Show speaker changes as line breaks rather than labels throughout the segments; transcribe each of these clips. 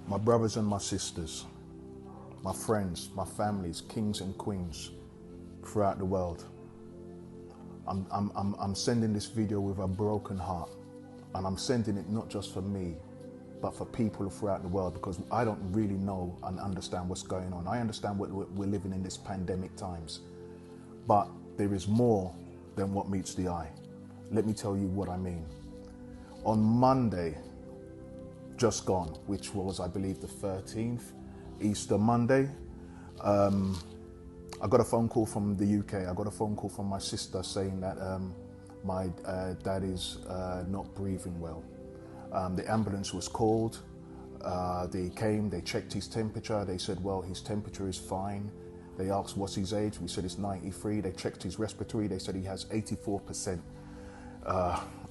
My brothers and my sisters, my friends, my families, kings and queens throughout the world. I'm sending this video with a broken heart, and I'm sending it not just for me, but for people throughout the world, because I don't really know and understand what's going on. I understand we're living in this pandemic times, but there is more than what meets the eye. Let me tell you what I mean. On Monday, just gone, which was, I believe, the 13th, Easter Monday, I got a phone call from the UK. I got a phone call from my sister saying that my dad is not breathing well. The ambulance was called. They came, they checked his temperature. They said, well, his temperature is fine. They asked what's his age. We said it's 93. They checked his respiratory. They said he has 84%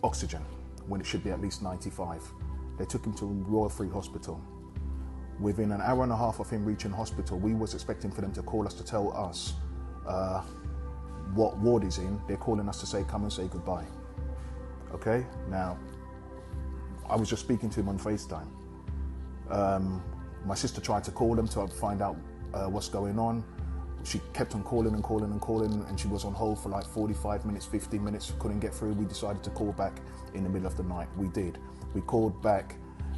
oxygen when it should be at least 95. They took him to Royal Free Hospital. Within an hour and a half of him reaching hospital, we was expecting for them to call us to tell us what ward he's in. They're calling us to say, come and say goodbye. Okay, now, I was just speaking to him on FaceTime. My sister tried to call him to find out what's going on. She kept on calling and calling and calling, and she was on hold for like 45 minutes, 50 minutes, couldn't get through. We decided to call back in the middle of the night. We did. We called back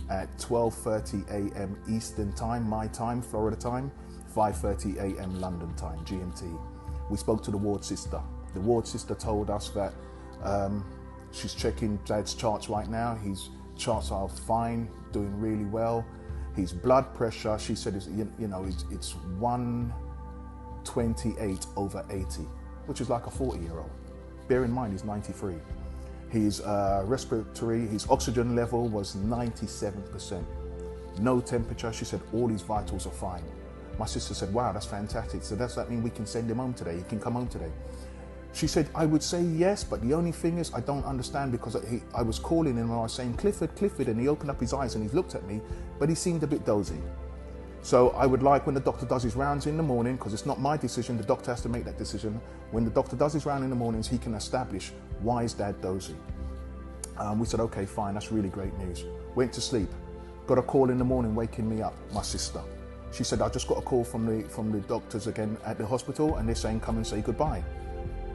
at 12:30 a.m. Eastern time, my time, Florida time, 5:30 a.m. London time, GMT. We spoke to the ward sister. The ward sister told us that she's checking Dad's charts right now. His charts are fine, doing really well. His blood pressure, she said, is it's 128/80, which is like a 40-year-old. Bear in mind, he's 93. His respiratory, his oxygen level was 97%. No temperature. She said all his vitals are fine. My sister said, wow, that's fantastic. So does that mean we can send him home today? He can come home today? She said, I would say yes, but the only thing is I don't understand, because I was calling him and I was saying, Clifford, Clifford, and he opened up his eyes and he looked at me, but he seemed a bit dozy. So I would like, when the doctor does his rounds in the morning, because it's not my decision, the doctor has to make that decision. When the doctor does his round in the mornings, he can establish why is Dad dozy. We said, okay, fine, that's really great news. Went to sleep. Got a call in the morning waking me up, my sister. She said, I just got a call from the doctors again at the hospital, and they're saying, come and say goodbye.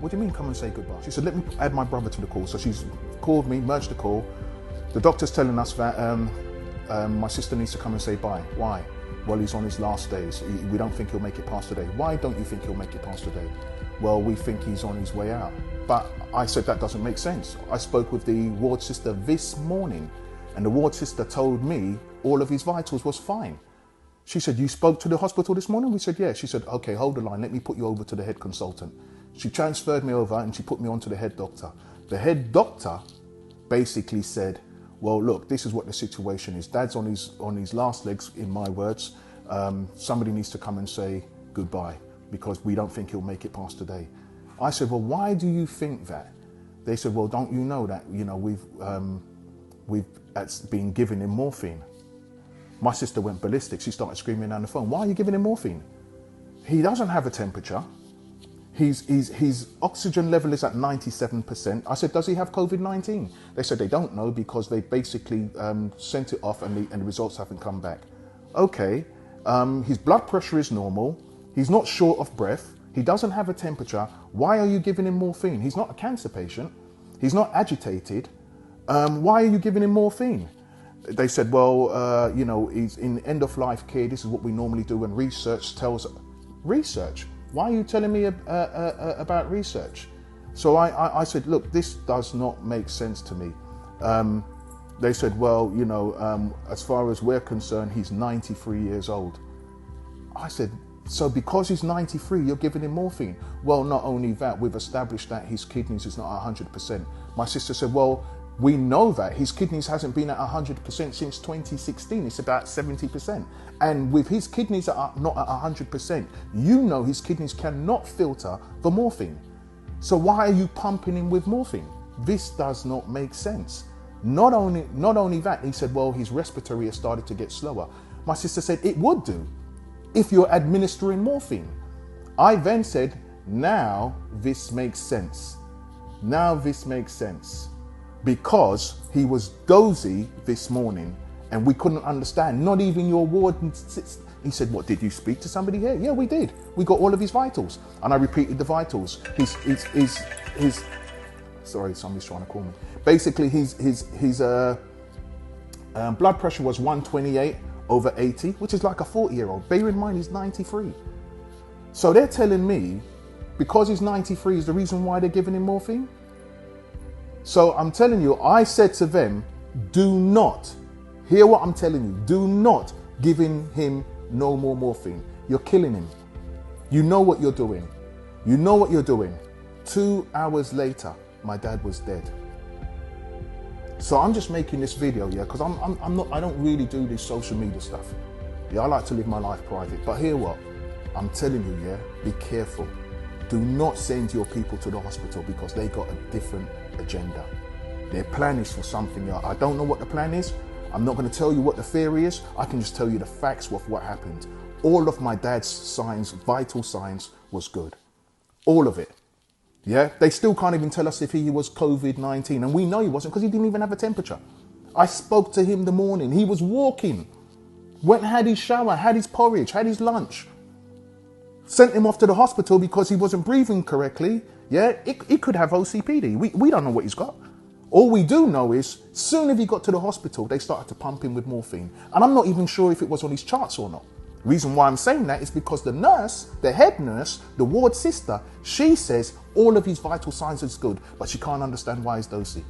What do you mean, come and say goodbye? She said, let me add my brother to the call. So she's called me, merged the call. The doctor's telling us that my sister needs to come and say bye. Why? Well, he's on his last days. We don't think he'll make it past today. Why don't you think he'll make it past today? Well, we think he's on his way out. But I said that doesn't make sense. I spoke with the ward sister this morning, and the ward sister told me all of his vitals was fine. She said, you spoke to the hospital this morning? We said, yeah. She said, okay, hold the line. Let me put you over to the head consultant. She transferred me over and she put me on to the head doctor. The head doctor basically said, well, look, this is what the situation is. Dad's on his last legs, in my words. Somebody needs to come and say goodbye, because we don't think he'll make it past today. I said, well, why do you think that? They said, well, don't you know that, we've been giving him morphine. My sister went ballistic. She started screaming down the phone, why are you giving him morphine? He doesn't have a temperature. His oxygen level is at 97%. I said, does he have COVID-19? They said they don't know, because they basically sent it off and the results haven't come back. Okay, his blood pressure is normal. He's not short of breath. He doesn't have a temperature. Why are you giving him morphine? He's not a cancer patient. He's not agitated. Why are you giving him morphine? They said, well, he's in end-of-life care. This is what we normally do, and research tells... Research? Why are you telling me about research? So I said, look, this does not make sense to me. They said, well, as far as we're concerned, he's 93 years old. I said, so because he's 93, you're giving him morphine? Well, not only that, we've established that his kidneys is not 100%. My sister said, well, we know that his kidneys hasn't been at 100% since 2016. It's about 70%. And with his kidneys not at 100%, his kidneys cannot filter the morphine. So why are you pumping him with morphine? This does not make sense. Not only that, he said, well, his respiratory has started to get slower. My sister said it would do if you're administering morphine. I then said, now this makes sense. Now this makes sense. Because he was dozy this morning And we couldn't understand, not even your ward. He said, what, did you speak to somebody here? Yeah, we did. We got all of his vitals. And I repeated the vitals. His sorry, somebody's trying to call me. Basically, his blood pressure was 128/80, which is like a 40-year-old. Bear in mind, he's 93. So they're telling me, because he's 93 is the reason why they're giving him morphine? So I'm telling you, I said to them, do not, hear what I'm telling you, do not give him no more morphine. You're killing him. You know what you're doing. You know what you're doing. 2 hours later, my dad was dead. So I'm just making this video, yeah, because I don't really do this social media stuff. Yeah, I like to live my life private. But hear what? I'm telling you, yeah, be careful. Do not send your people to the hospital because they got a different agenda. Their plan is for something else. I don't know what the plan is. I'm not going to tell you what the theory is. I can just tell you the facts of what happened. All of my dad's signs, vital signs, was good. All of it. Yeah, they still can't even tell us if he was COVID-19, and we know he wasn't because he didn't even have a temperature. I spoke to him the morning. He was walking, went and had his shower, had his porridge, had his lunch. Sent him off to the hospital because he wasn't breathing correctly. Yeah, he could have OCPD. We don't know what he's got. All we do know is, soon as he got to the hospital, they started to pump him with morphine. And I'm not even sure if it was on his charts or not. Reason why I'm saying that is because the nurse, the head nurse, the ward sister, she says all of his vital signs is good, but she can't understand why he's dosy.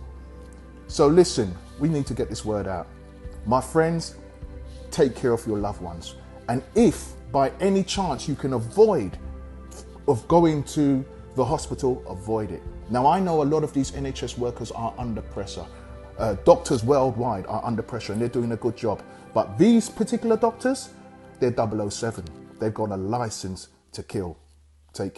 So listen, we need to get this word out. My friends, take care of your loved ones. And if by any chance you can avoid of going to the hospital, avoid it. Now, I know a lot of these NHS workers are under pressure. Doctors worldwide are under pressure and they're doing a good job. But these particular doctors, they're 007. They've got a license to kill. Take care.